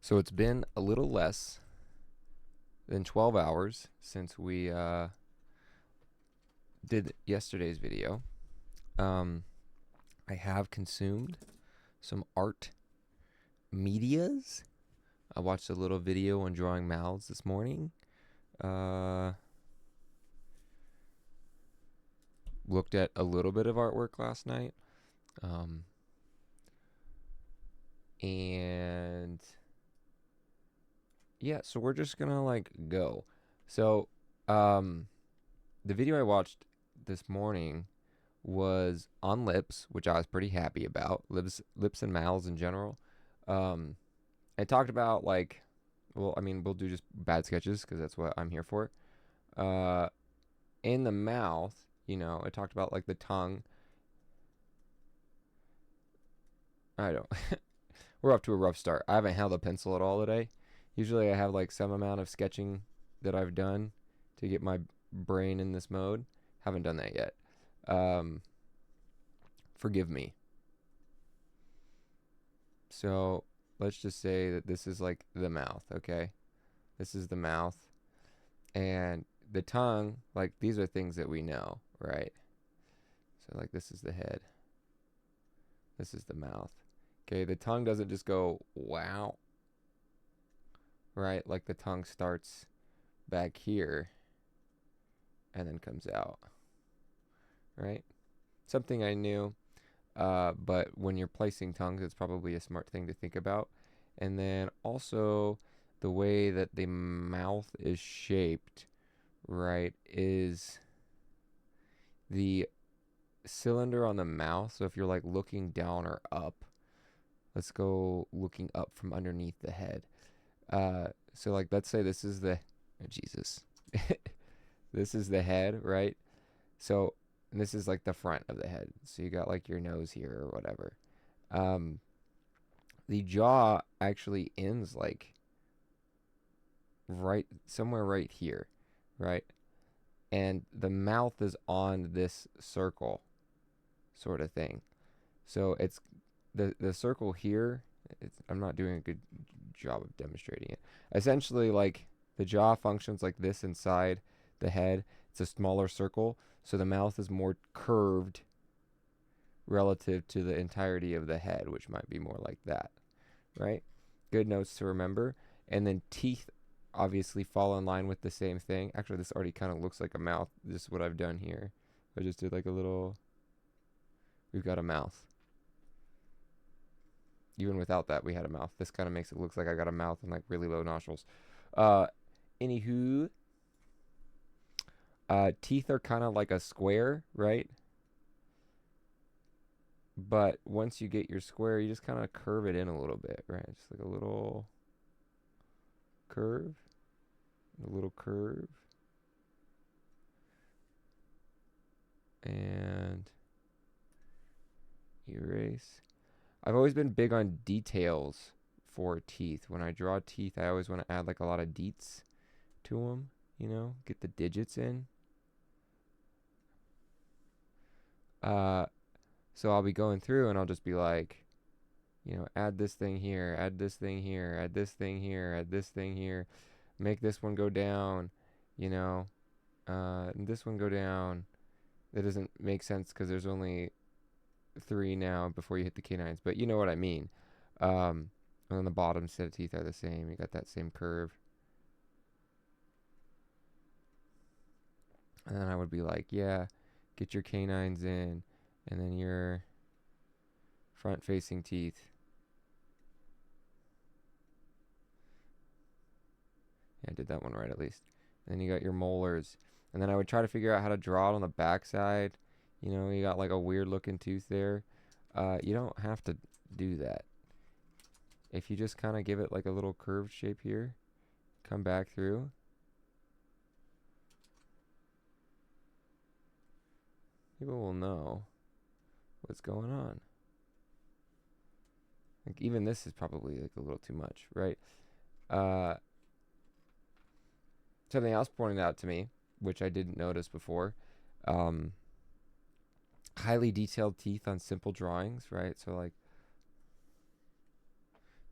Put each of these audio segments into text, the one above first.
So it's been a little less than 12 hours since we did yesterday's video. Um, I have consumed some art medias. I watched a little video on drawing mouths this morning. Looked at a little bit of artwork last night. And yeah, so we're just gonna go. So, the video I watched this morning was on lips, which I was pretty happy about. Lips and mouths in general. I talked about we'll do just bad sketches because that's what I'm here for. Uh, in the mouth, I talked about like the tongue. I don't. We're off to a rough start. I haven't held a pencil at all today. Usually I have like some amount of sketching that I've done to get my brain in this mode. Haven't done that yet. Forgive me. So let's just say that this is like the mouth, okay? This is the mouth. And the tongue, like these are things that we know, right? So like this is the head. This is the mouth. Okay, the tongue doesn't just go wow. Right? Like the tongue starts back here and then comes out. Right? Something I knew. But when you're placing tongues, it's probably a smart thing to think about. And then also the way that the mouth is shaped, right, is the cylinder on the mouth. So if you're like looking down or up, let's go looking up from underneath the head. So like let's say this is the Jesus. This is the head, right? So and this is like the front of the head. So you got like your nose here or whatever. The jaw actually ends like right somewhere right here, right? And the mouth is on this circle sort of thing. So it's the circle here. I'm not doing a good job of demonstrating it. Essentially, like the jaw functions like this inside the head. It's a smaller circle, so the mouth is more curved relative to the entirety of the head, which might be more like that, right? Good notes to remember. And then teeth obviously fall in line with the same thing. Actually, this already kind of looks like a mouth. This is what I've done here. I just did like a little, we've got a mouth. Even without that, we had a mouth. This kind of makes it look like I got a mouth and like really low nostrils. Anywho, teeth are kind of like a square, right? But once you get your square, you just kind of curve it in a little bit, right? Just like a little curve, a little curve. And erase. I've always been big on details for teeth. When I draw teeth, I always want to add like a lot of deets to them, get the digits in. So I'll be going through and I'll just be like, add this thing here, add this thing here, add this thing here, add this thing here, make this one go down, and this one go down. That doesn't make sense because there's only 3 now before you hit the canines, but you know what I mean. And then the bottom set of teeth are the same. You got that same curve. And then I would be like, yeah, get your canines in, and then your front-facing teeth. Yeah, I did that one right at least. And then you got your molars. And then I would try to figure out how to draw it on the backside. You got like a weird looking tooth there. You don't have to do that. If you just kind of give it like a little curved shape here, come back through. People will know what's going on. Like even this is probably like a little too much, right? Something else pointed out to me, which I didn't notice before. Highly detailed teeth on simple drawings, right? So like,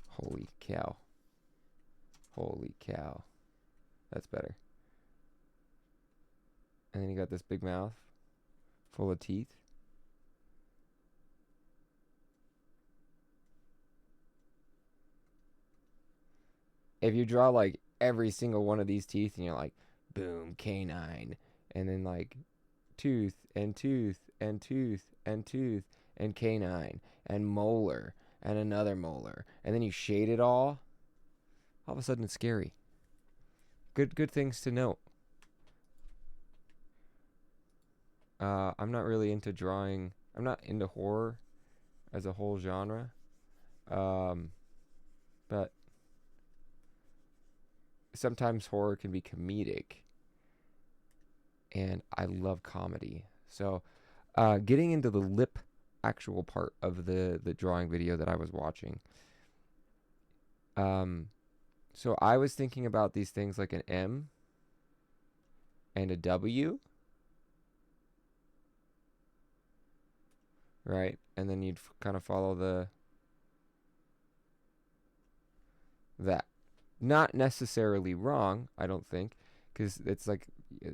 holy cow. Holy cow. That's better. And then you got this big mouth full of teeth. If you draw like every single one of these teeth and you're like, boom, canine, and then like tooth and tooth and tooth and tooth and canine and molar and another molar, and then you shade it all of a sudden it's scary. Good things to note. I'm not really into drawing. I'm not into horror as a whole genre. But sometimes horror can be comedic, and I love comedy. So, getting into the lip actual part of the drawing video that I was watching. So I was thinking about these things like an M and a W, right? And then you'd kind of follow that. Not necessarily wrong, I don't think, because it's like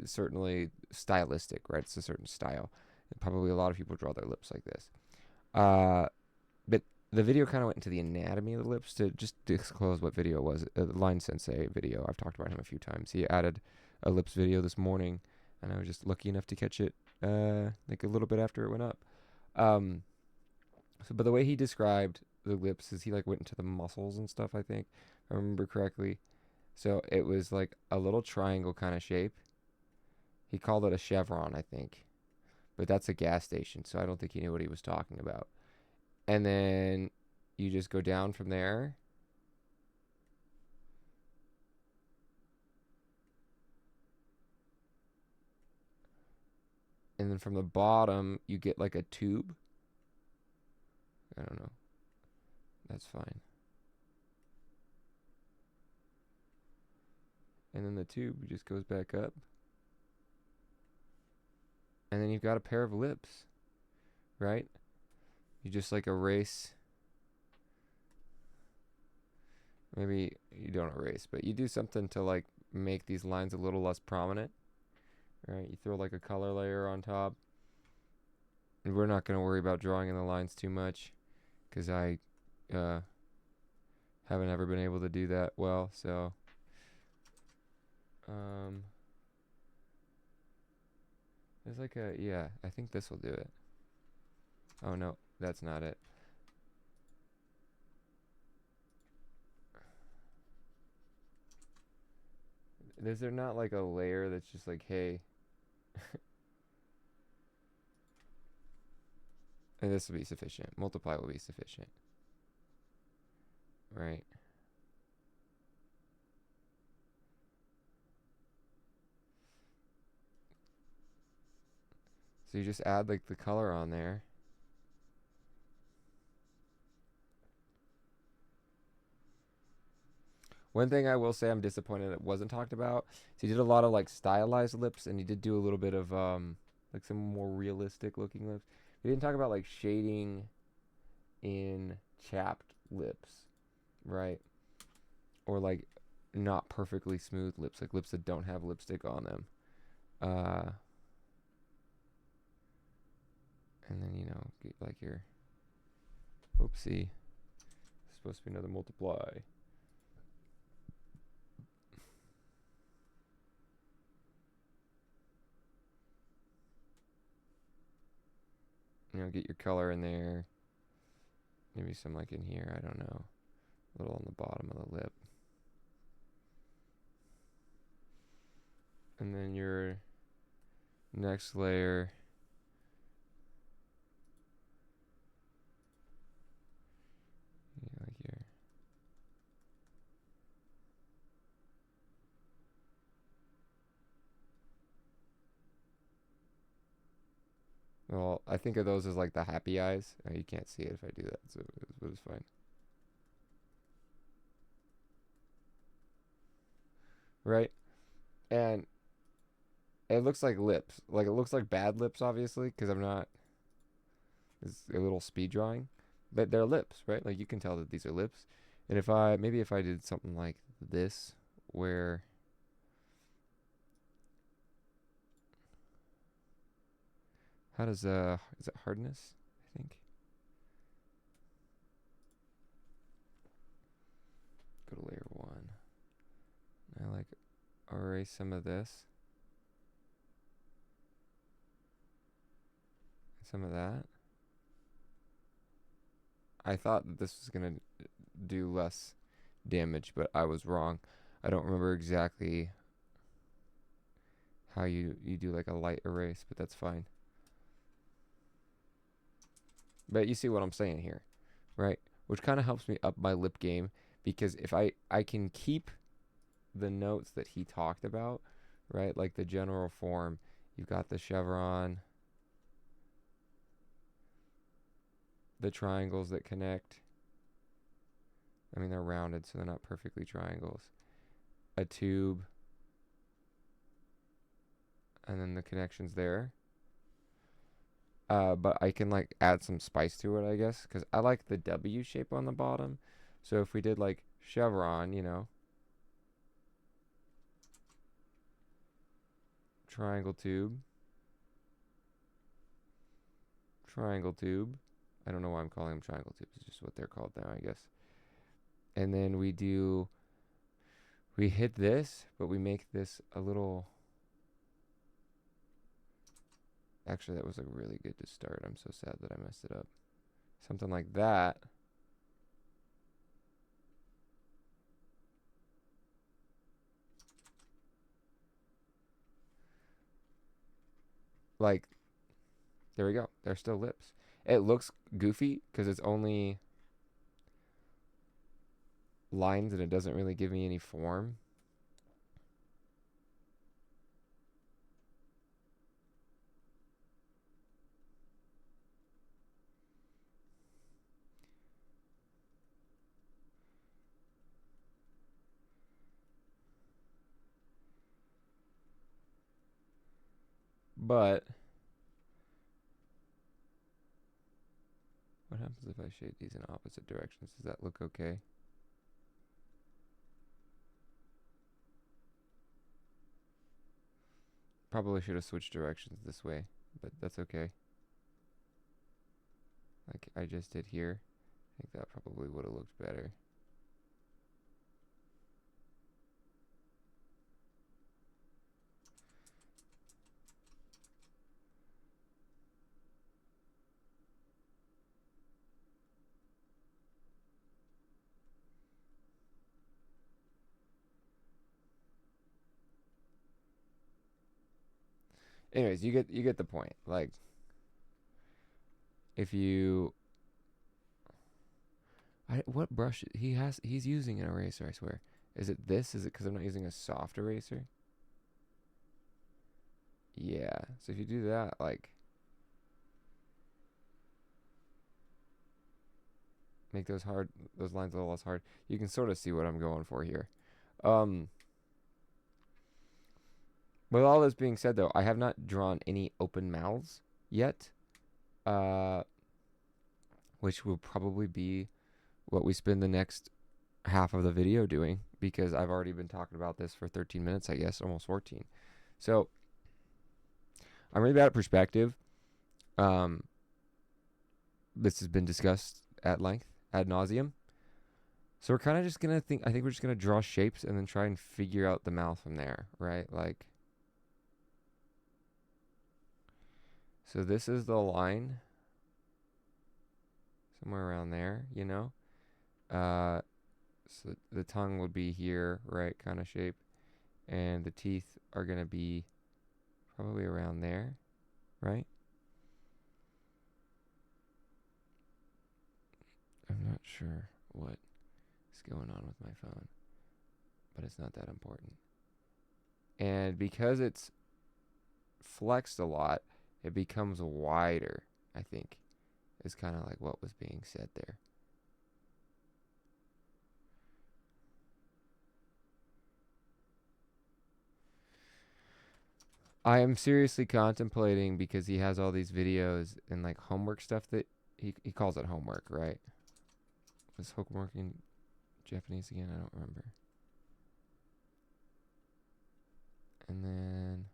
certainly stylistic, right? It's a certain style. And probably a lot of people draw their lips like this. But the video kind of went into the anatomy of the lips. To just disclose what video it was, the Line Sensei video. I've talked about him a few times. He added a lips video this morning, and I was just lucky enough to catch it like a little bit after it went up. But the way he described the lips is he like went into the muscles and stuff, I think, if I remember correctly. So it was like a little triangle kind of shape. He called it a chevron, I think. But that's a gas station, so I don't think he knew what he was talking about. And then you just go down from there. And then from the bottom, you get like a tube. I don't know. That's fine. And then the tube just goes back up. And then you've got a pair of lips, right? You just like erase. Maybe you don't erase, but you do something to like make these lines a little less prominent, right? You throw like a color layer on top. And we're not going to worry about drawing in the lines too much, because I haven't ever been able to do that well, so there's like a, yeah, I think this will do it. Oh no, that's not it. Is there not like a layer that's just like, hey, and this will be sufficient. Multiply will be sufficient, right? So you just add like the color on there. One thing I will say I'm disappointed it wasn't talked about. So he did a lot of like stylized lips, and he did do a little bit of like some more realistic looking lips. He didn't talk about like shading in chapped lips, right? Or like not perfectly smooth lips, like lips that don't have lipstick on them. And then, you know, get like your, oopsie, it's supposed to be another multiply. You know, get your color in there. Maybe some like in here, I don't know. A little on the bottom of the lip. And then your next layer. Like here. Well, I think of those as like the happy eyes. You can't see it if I do that, so it's fine. Right? And it looks like lips. Like it looks like bad lips, obviously, because I'm not. It's a little speed drawing, but they're lips, right? Like you can tell that these are lips. And maybe if I did something like this, where how does is it hardness? I think. Go to layer 1. I like erase some of this. Some of that. I thought that this was going to do less damage, but I was wrong. I don't remember exactly how you do like a light erase, but that's fine. But you see what I'm saying here, right? Which kind of helps me up my lip game, because if I can keep the notes that he talked about, right? Like the general form, you've got the chevron, the triangles that connect. I mean, they're rounded, so they're not perfectly triangles. A tube, and then the connections there. But I can like add some spice to it, I guess, because I like the W shape on the bottom. So if we did like chevron, you know, triangle tube, triangle tube. I don't know why I'm calling them triangle tubes. It's just what they're called now, I guess. And then we hit this, but we make this a little. Actually, that was like really good to start. I'm so sad that I messed it up. Something like that. Like, there we go. They're still lips. It looks goofy because it's only lines and it doesn't really give me any form. But what happens if I shade these in opposite directions? Does that look okay? Probably should have switched directions this way, but that's okay. Like I just did here. I think that probably would have looked better. Anyways, you get the point. Like, if you, what brush he's using an eraser, I swear. Is it this? Is it because I'm not using a soft eraser? Yeah. So if you do that, like, make those lines a little less hard, you can sort of see what I'm going for here. With all this being said, though, I have not drawn any open mouths yet, which will probably be what we spend the next half of the video doing, because I've already been talking about this for 13 minutes, I guess, almost 14. So I'm really bad at perspective. This has been discussed at length, ad nauseum. So we're kind of just gonna I think we're just gonna draw shapes and then try and figure out the mouth from there, right? Like, so this is the line, somewhere around there, you know. So the tongue would be here, right, kind of shape, and the teeth are gonna be probably around there, right? I'm not sure what is going on with my phone, but it's not that important. And because it's flexed a lot, it becomes wider, I think, is kind of like what was being said there. I am seriously contemplating, because he has all these videos and like homework stuff that he calls it homework, right? Was homework in Japanese again? I don't remember. And then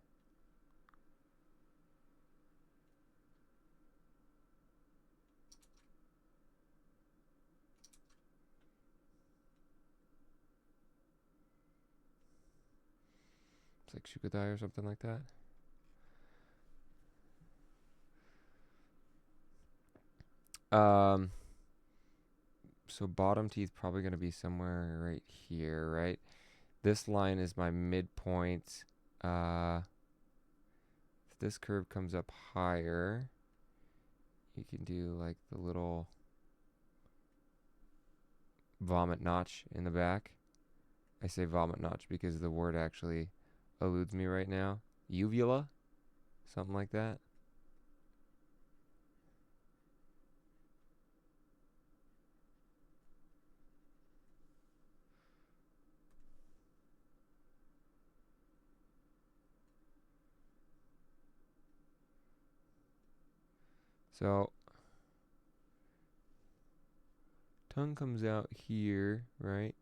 it's like Shukadai or something like that. So bottom teeth probably going to be somewhere right here, right? This line is my midpoint. If this curve comes up higher, you can do like the little vomit notch in the back. I say vomit notch because the word actually eludes me right now. Uvula? Something like that. So tongue comes out here, right?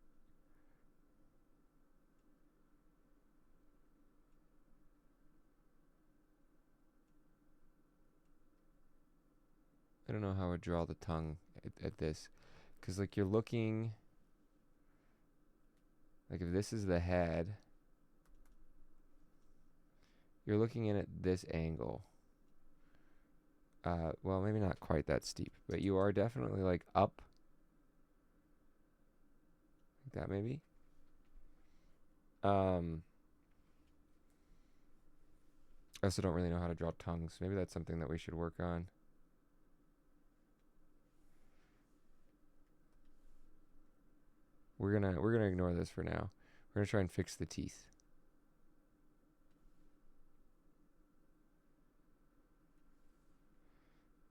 I don't know how I would draw the tongue at this. Because, like, you're looking... Like, if this is the head, you're looking in at this angle. Well, maybe not quite that steep, but you are definitely, like, up. Like that, maybe. I also don't really know how to draw tongues. Maybe that's something that we should work on. We're gonna ignore this for now. We're gonna try and fix the teeth.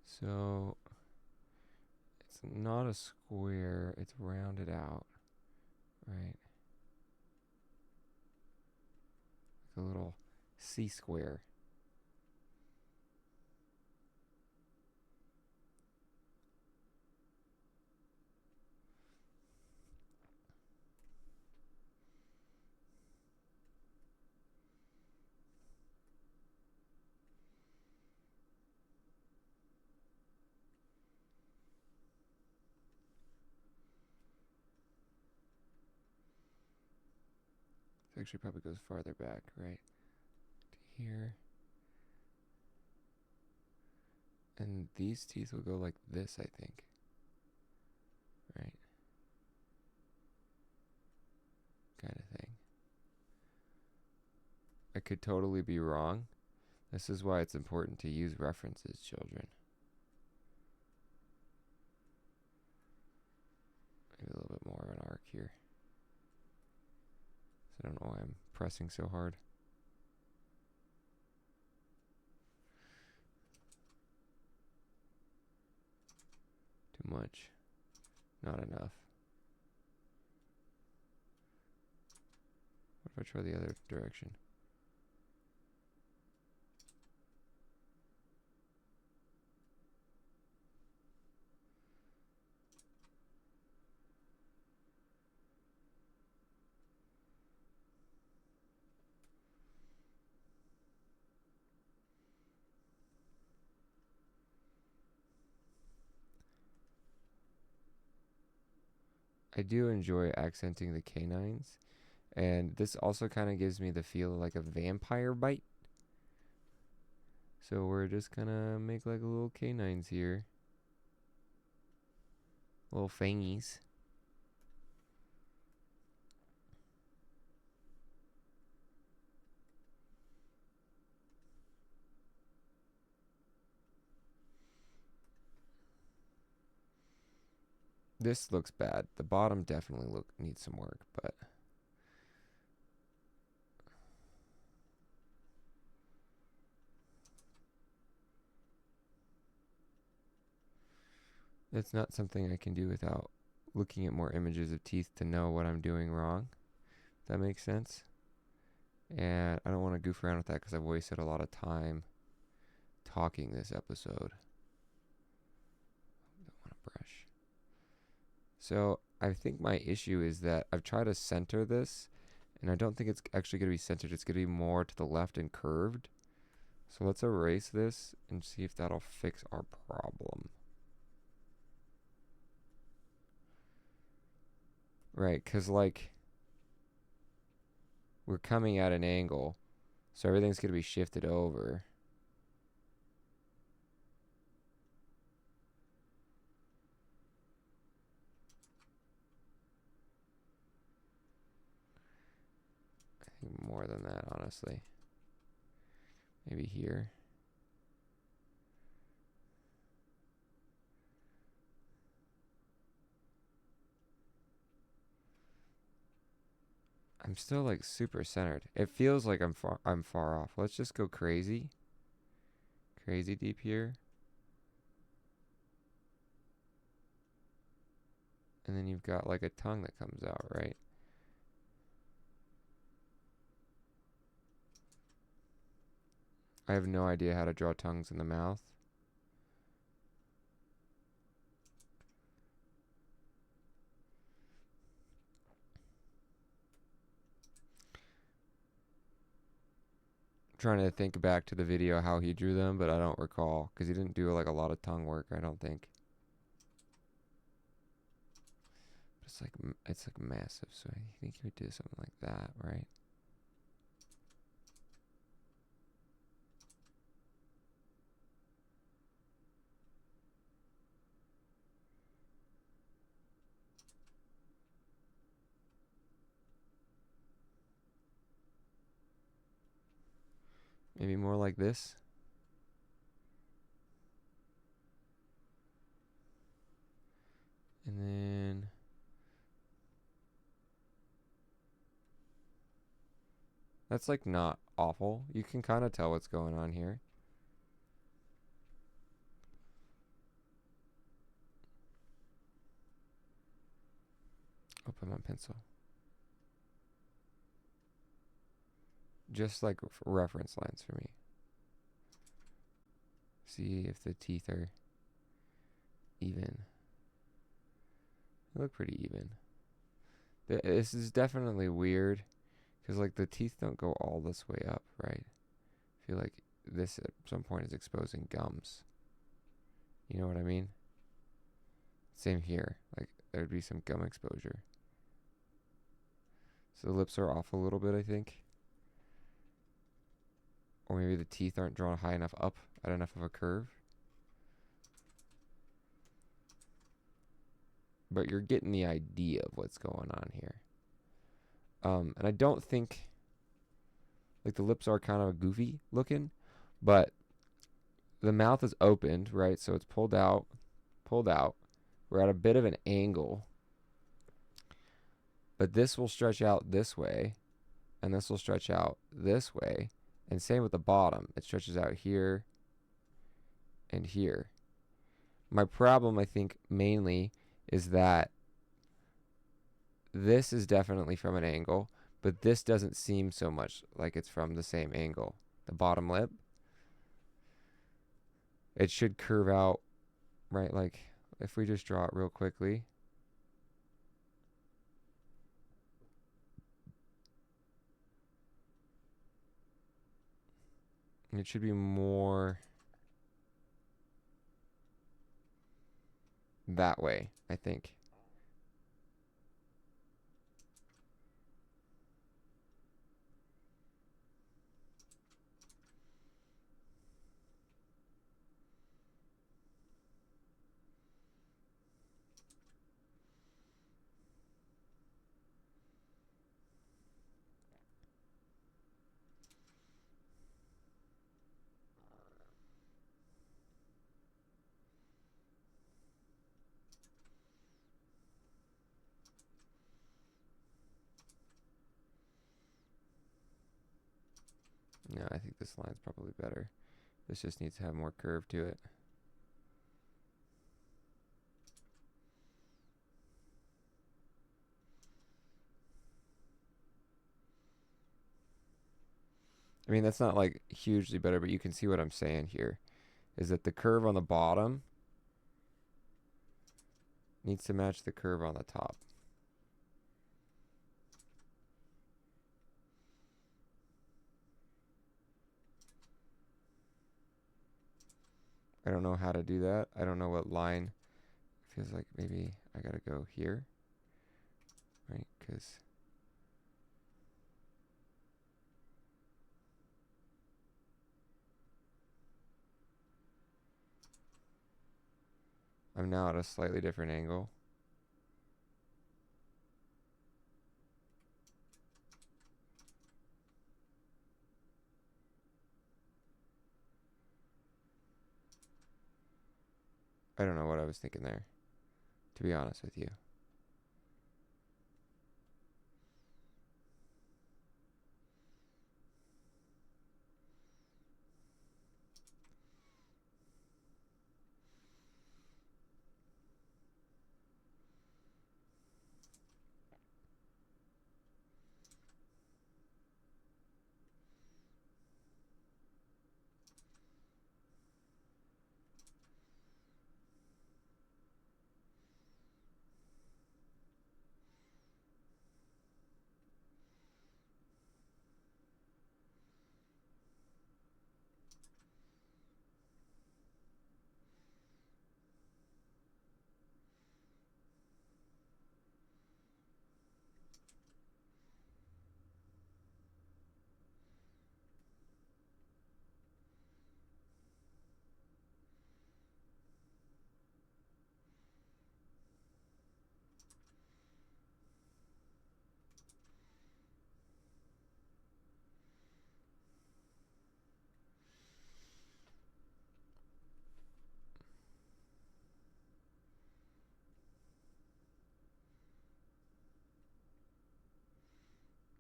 So it's not a square, it's rounded out, right? Like a little C square. It actually probably goes farther back, right? To here. And these teeth will go like this, I think. Right? Kind of thing. I could totally be wrong. This is why it's important to use references, children. Maybe a little bit more of an arc here. So I don't know why I'm pressing so hard. Too much. Not enough. What if I try the other direction? I do enjoy accenting the canines, and this also kind of gives me the feel of like a vampire bite. So we're just gonna make like little canines here. Little fangies. This looks bad. The bottom definitely needs some work, but it's not something I can do without looking at more images of teeth to know what I'm doing wrong. If that makes sense. And I don't want to goof around with that because I've wasted a lot of time talking this episode. Don't want to brush. So I think my issue is that I've tried to center this, and I don't think it's actually going to be centered. It's going to be more to the left and curved. So let's erase this and see if that'll fix our problem. Right, because like we're coming at an angle, so everything's going to be shifted over. I think more than that, honestly. Maybe here. I'm still like super centered. It feels like I'm far off. Let's just go crazy. Crazy deep here. And then you've got like a tongue that comes out, right? I have no idea how to draw tongues in the mouth. Trying to think back to the video how he drew them, but I don't recall because he didn't do like a lot of tongue work, I don't think. It's like massive, so I think he would do something like that, right? Maybe more like this. And then that's like not awful. You can kind of tell what's going on here. Open my pencil. Just like reference lines for me. See if the teeth are even. They look pretty even. This is definitely weird because like the teeth don't go all this way up, right? I feel like this at some point is exposing gums. You know what I mean? Same here. Like there'd be some gum exposure. So the lips are off a little bit, I think. Or maybe the teeth aren't drawn high enough up at enough of a curve. But you're getting the idea of what's going on here. And I don't think, like the lips are kind of goofy looking, but the mouth is opened, right? So it's pulled out. We're at a bit of an angle. But this will stretch out this way, and this will stretch out this way. And same with the bottom. It stretches out here and here. My problem, I think, mainly is that this is definitely from an angle, but this doesn't seem so much like it's from the same angle. The bottom lip, it should curve out, right? Like if we just draw it real quickly. It should be more that way, I think. No, I think this line's probably better. This just needs to have more curve to it. I mean, that's not like hugely better, but you can see what I'm saying here. Is that the curve on the bottom needs to match the curve on the top. don't know how to do that. I don't know what line. Feels like maybe I gotta go here, right? Because I'm now at a slightly different angle. I don't know what I was thinking there, to be honest with you.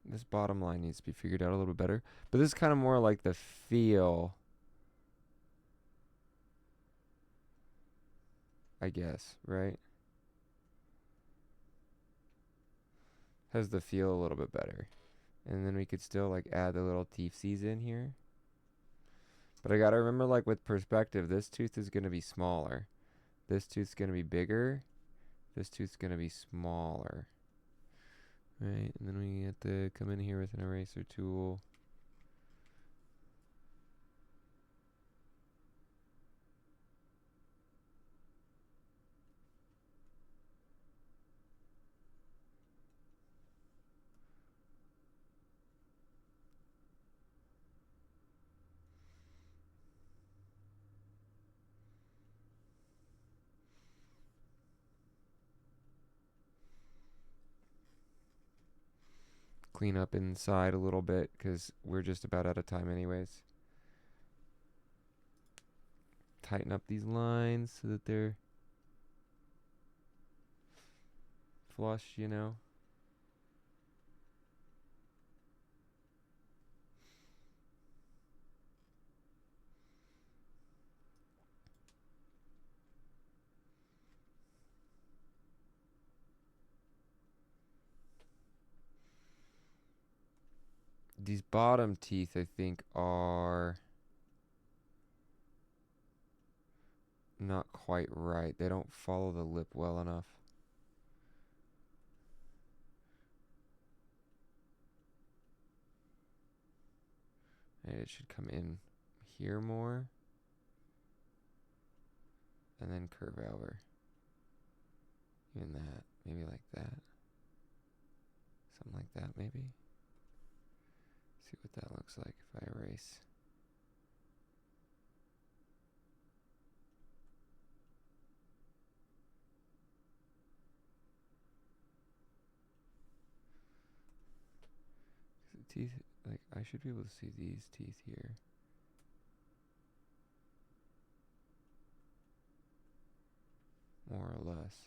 This bottom line needs to be figured out a little better. But this is kind of more like the feel, I guess, right? Has the feel a little bit better. And then we could still like add the little teethsies in here. But I gotta remember, like with perspective, this tooth is gonna be smaller. This tooth's gonna be bigger. This tooth's gonna be smaller. Right, and then we have to come in here with an eraser tool. Clean up inside a little bit because we're just about out of time anyways. Tighten up these lines so that they're flush, you know. These bottom teeth, I think, are not quite right. They don't follow the lip well enough. And it should come in here more. And then curve over. Even that. Maybe like that. Something like that, maybe. See what that looks like if I erase. The teeth, like, I should be able to see these teeth here. More or less.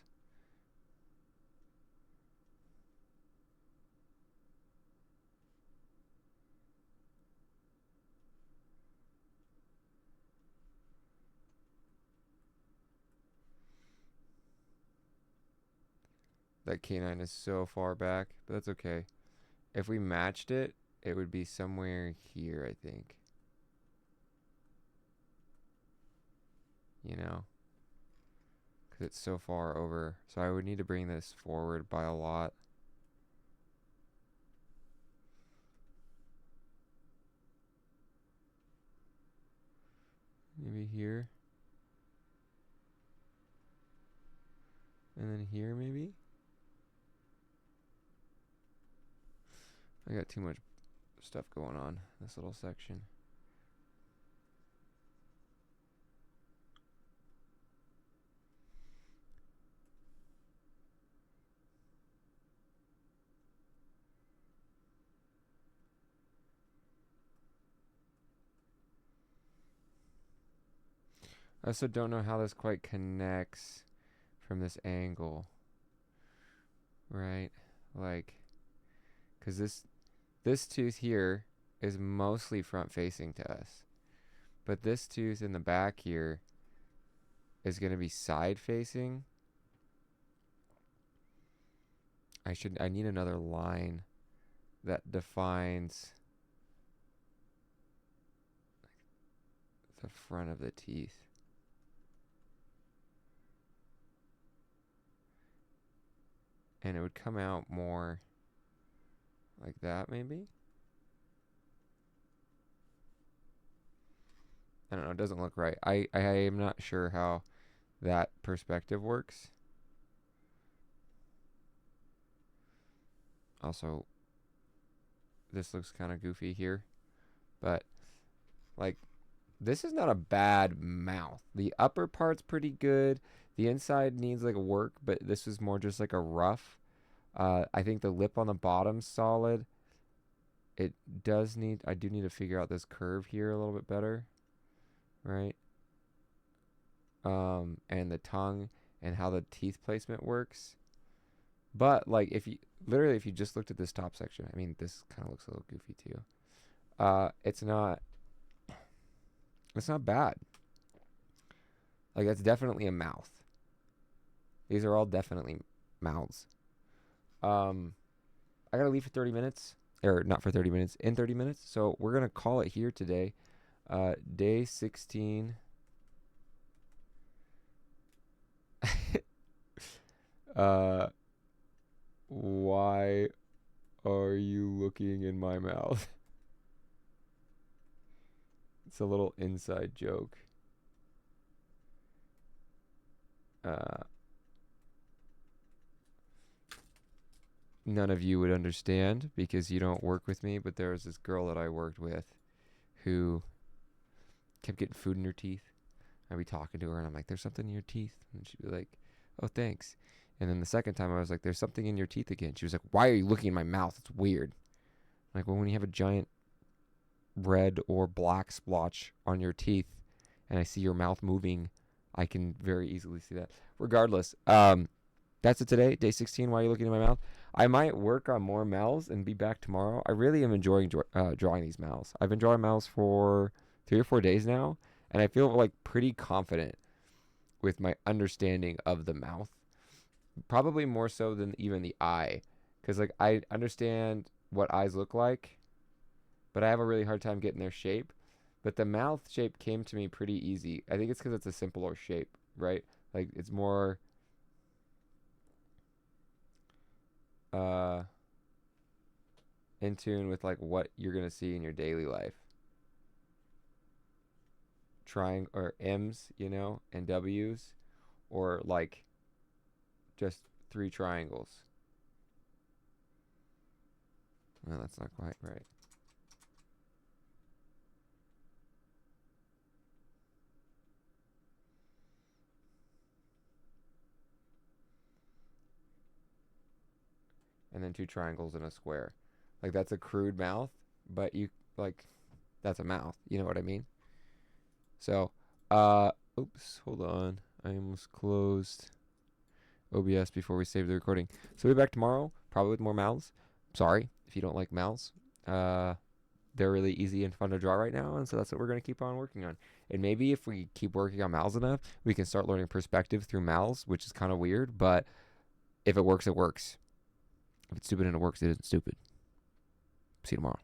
That canine is so far back, but that's okay. If we matched it, it would be somewhere here, I think. You know? Because it's so far over. So I would need to bring this forward by a lot. Maybe here. And then here maybe? I got too much stuff going on this little section. I also don't know how this quite connects from this angle, right? Like, because this tooth here is mostly front facing to us, but this tooth in the back here is going to be side facing. I need another line that defines the front of the teeth. And it would come out more like that, maybe? I don't know, it doesn't look right. I am not sure how that perspective works. Also, this looks kind of goofy here. But, like, this is not a bad mouth. The upper part's pretty good. The inside needs, like, work, but this is more just like a rough. I think the lip on the bottom's solid. I do need to figure out this curve here a little bit better, right? And the tongue and how the teeth placement works. But like if you just looked at this top section, I mean this kind of looks a little goofy too. It's not bad. Like that's definitely a mouth. These are all definitely mouths. I gotta leave for 30 minutes. Or not for 30 minutes, in 30 minutes. So we're going to call it here today. Day 16. Why are you looking in my mouth? It's a little inside joke. None of you would understand because you don't work with me, but there was this girl that I worked with who kept getting food in her teeth. I'd be talking to her and I'm like, there's something in your teeth. And she'd be like, oh, thanks. And then the second time I was like, there's something in your teeth again. She was like, why are you looking in my mouth? It's weird. I'm like, well, when you have a giant red or black splotch on your teeth and I see your mouth moving, I can very easily see that. Regardless, that's it today, day 16. Why are you looking in my mouth? I might work on more mouths and be back tomorrow. I really am enjoying drawing these mouths. I've been drawing mouths for 3 or 4 days now, and I feel like pretty confident with my understanding of the mouth. Probably more so than even the eye, because like I understand what eyes look like, but I have a really hard time getting their shape. But the mouth shape came to me pretty easy. I think it's because it's a simpler shape, right? Like it's more in tune with like what you're gonna see in your daily life. Triangle or M's, and W's, or like just 3 triangles. Well, that's not quite right. And then 2 triangles and a square. Like that's a crude mouth, but that's a mouth. You know what I mean? So, oops, hold on. I almost closed OBS before we saved the recording. So we'll be back tomorrow, probably with more mouths. Sorry if you don't like mouths. They're really easy and fun to draw right now, and so that's what we're going to keep on working on. And maybe if we keep working on mouths enough, we can start learning perspective through mouths, which is kind of weird, but if it works, it works. If it's stupid and it works, it isn't stupid. See you tomorrow.